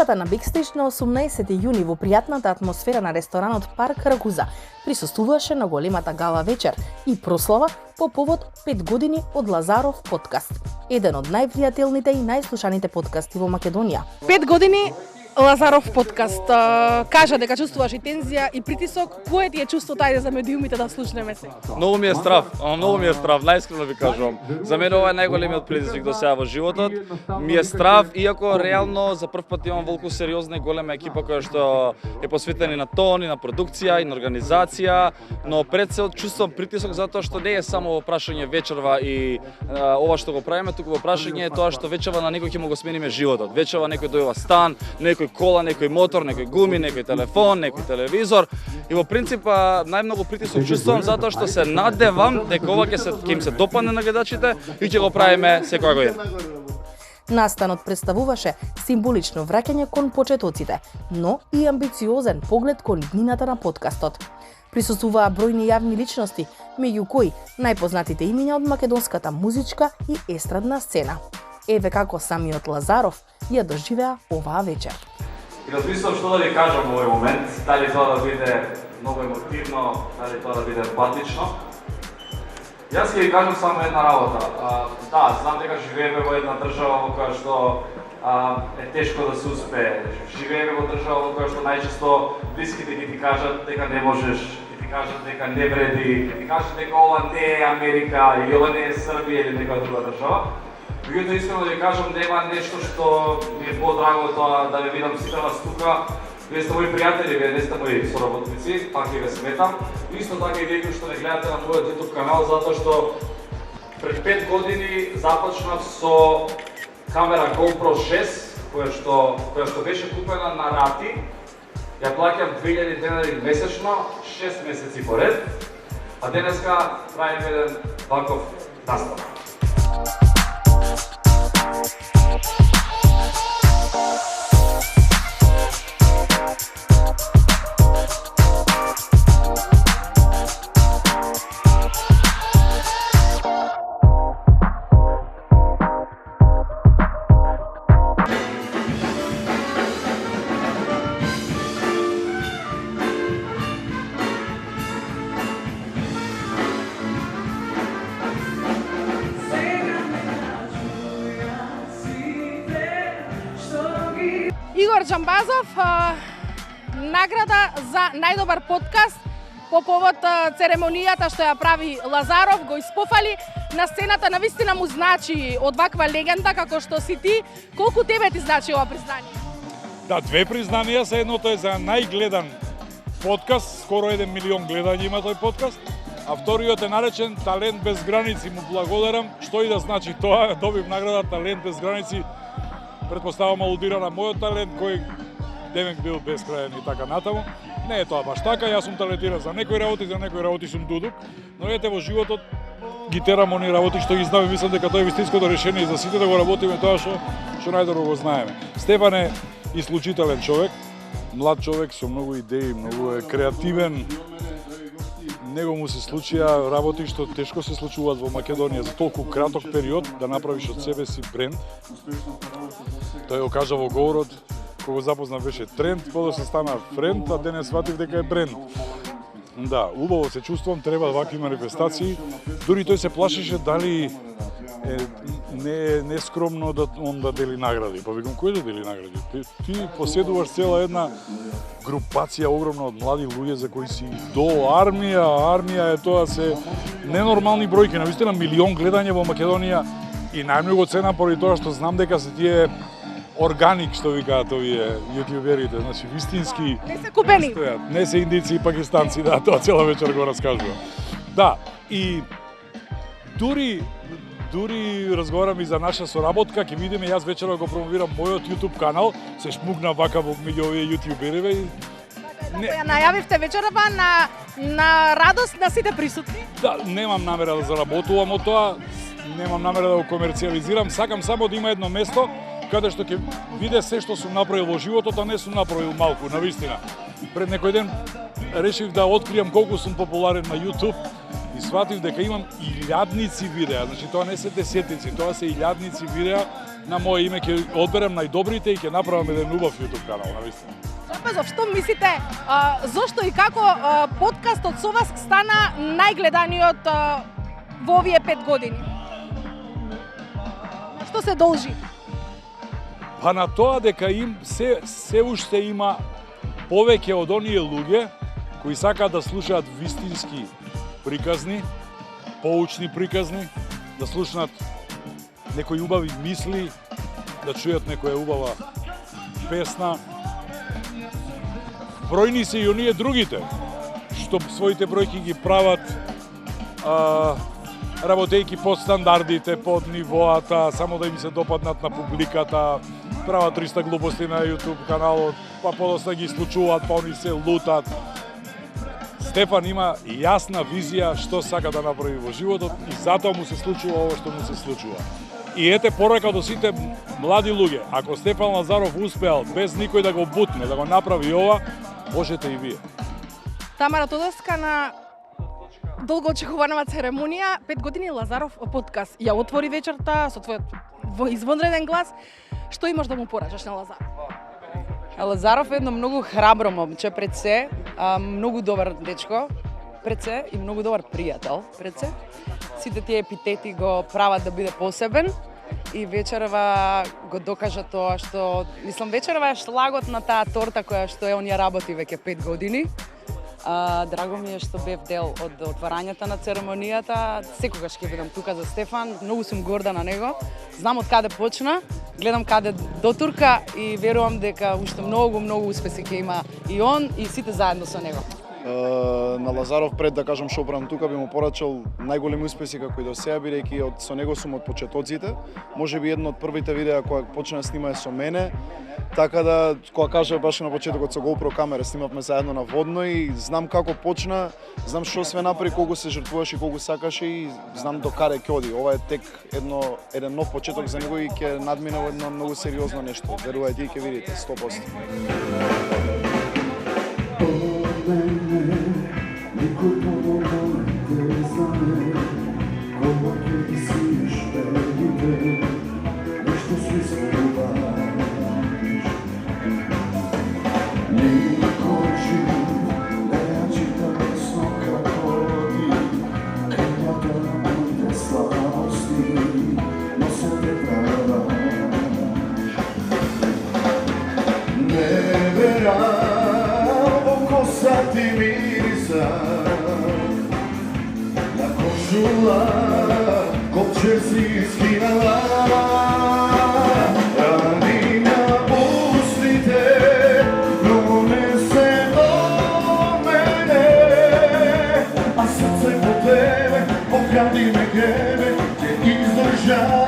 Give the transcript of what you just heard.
Групата на Бекстејдж на 18 јуни во пријатната атмосфера на ресторанот Парк Ракуза присуствуваше на големата гала вечер и прослава по повод 5 години од Лазаров подкаст, еден од највлијателните и најслушаните подкасти во Македонија. 5 години Лазаров подкаст. Кажа дека чувствуваш и тензија и притисок. Кое ти е чувството, ајде за медиумите да слушнеме се? Многу ми е страв, најискрено ви кажувам. За мене ова е најголемиот предизвик до сега во животот. Ми е страв, иако реално за прв пат имам волку сериозна и голема екипа која што е посветена и на тон, и на продукција, и на организација, но пред се чувствувам притисок затоа што не е само прашање вечерва и ова што го правиме, туку во прашање е тоа што вечерва на некој ќе му го смениме животот. Вечерва некој дојува стан, некој кола, некој мотор, некој гуми, некој телефон, некој телевизор. И во принцип најмногу притисок чувствувам затоа што се надевам дека ова ќе им се допадне на гледачите и ќе го правиме секоја година. Настанот представуваше символично враќање кон почетоците, но и амбициозен поглед кон иднината на подкастот. Присуствуваа бројни јавни личности, меѓу кои најпознатите имиња од македонската музичка и естрадна сцена. Еве како самиот Лазаров ја доживеа оваа вечер. И размислувам што да ви кажам во овој момент, дали тоа да биде многу емотивно, дали тоа да биде емпатично. Јас ќе ви кажам само една работа. Да, знам дека живееме во една држава во која што е тешко да се успее. Живееме во држава во која што најчесто блиските ќе ти кажат дека не можеш, ќе ти кажат дека не вреди, ќе ти кажат дека ова не е Америка или ова не е Србија или некоја друга држава. Меѓутоа, искрено да ви кажам, нема нешто што ми е подраго тоа да ве видам сите вас тука. Вие сте мои пријатели, вие не сте мои соработници, пак ќе ве сметам. Исто така и вие што не гледате на мојот YouTube канал, затоа што пред 5 години започнав со камера GoPro 6, која што беше купена на рати. Ја плаќам 2000 денари месечно, 6 месеци поред, а денеска правиме еден ваков настан. Игор Джамбазов, награда за најдобар подкаст по повод церемонијата што ја прави Лазаров, го испофали на сцената. Навистина му значи од ваква легенда како што си ти. Колку тебе ти значи ова признание? Да, 2 признанија се. Едното е за најгледан подкаст, скоро 1 милион гледања има тој подкаст, а вториот е наречен Талент без граници. Му благодарам, што и да значи тоа, добив награда Талент без граници. Предпоставам алудира на мојот талент кој демек бил бескрајен и така натаму. Не е тоа баш така, јас сум талентиран за некои работи сум дудук, но ете во животот ги терам они работи што ги знам и мислам дека тоа е вистинското решение за сите да го работиме тоа што најдобро го знаеме. Стефан е исклучителен човек, млад човек со многу идеи, многу е креативен. Него му се случија работи што тешко се случуваат во Македонија за толку краток период, да направиш од себе си бренд. Тој го кажа во говорот, кога го запозна беше тренд, подоцна стана френд, а денес сватив дека е бренд. Да, убаво се чувствувам, треба вакви манифестации. Дури тој се плашеше дали не е скромно да он да дели награди. Па викам, кој да дели награди? Ти поседуваш цела една групација огромна од млади луѓе за кои си до армија е тоа се ненормални бројки, навистина милион гледања во Македонија и најмногу цена поради тоа што знам дека се тие органик, што викаат овие јутјуберите, значи вистински не се купени. Не се индици и пакистанци, да, тоа цела вечер го раскажува. Да, и дури разговарам и за наша соработка, ќе видиме, јас вечера го промовирам мојот YouTube канал, се шмугна вака во меѓу овие јутјубериве и Ја најавивте вечерава на радост на сите присутни? Да, немам намера да заработувам од тоа, немам намера да го комерцијализирам, сакам само да има едно место каде што ќе виде се што сум направил во животот, а не сум направил малку, навистина. Пред некој ден решив да откријам колку сум популарен на YouTube и сватив дека имам илјадници видеа, значи тоа не се десетици, тоа се илјадници видеа на моje име ќе одберам најдобрите и ќе направам еден убав YouTube канал, навистина. Джамбазов, што мислите, зошто и како подкастот со вас стана најгледаниот во овие 5 години? На што се должи? Па на тоа дека им се уште има повеќе од оние луѓе кои сакаат да слушаат вистински приказни, поучни приказни, да слушнат некои убави мисли, да чујат некоја убава песна. Бројни се и оние другите, што своите бројки ги прават работејки под стандардите, под нивоата, само да им се допаднат на публиката, прават 300 глупости на YouTube каналот, па подоста ги случуваат, па они се лутат. Стефан има јасна визија што сака да направи во животот и затоа му се случува ово што му се случува. И ете порака до сите млади луѓе, ако Стефан Лазаров успеал без никој да го бутне, да го направи ова, можете и вие. Тамара Тодорска на долго очекуванава церемонија, 5 години Лазаров подкаст. Ја отвори вечерта со твојот извонреден глас. Што имаш да му порачаш на Лазаров? Лазаров е едно многу храбро момче пред се, многу добар дечко пред се и многу добар пријател пред се. Сите тие епитети го прават да биде посебен и вечерва го докажа тоа што, мислам, вечерва е шлагот на таа торта која што он ја работи веќе 5 години. Драго ми е што бев дел од отварањето на церемонијата. Секогаш ќе бидам тука за Стефан, многу сум горда на него. Знам од каде почна, гледам каде дотурка и верувам дека уште многу успеси ќе има и он и сите заедно со него. На Лазаров пред да кажам што правам тука би му порачал најголеми успеси како и до сега, бидејќи со него сум од почетоците. Можеби едно од првите видеа која почна да снима е со мене. Така да, кога кажа баш на почетокот со GoPro камера, снимавме заедно на водно и знам како почна, знам што све направи, колку се жртвуваше и колку сакаше и знам до каде ќе оди. Ова е тек еден нов почеток за него и ќе надмине во едно многу сериозно нешто. Верувајте и ќе видите 100%. Никој подобро не те знае, кога ќе ги сиеш пердите, нешто си зборуваш. Никој жив не ја чита лесно како ти, кајата на моите слабости, но се преправаш. Не верам во коса ти мириса, на кожула копче си скинала, рани на устите, но не се до мене, а срце по тебе, погради ме гребе, ќе издржа.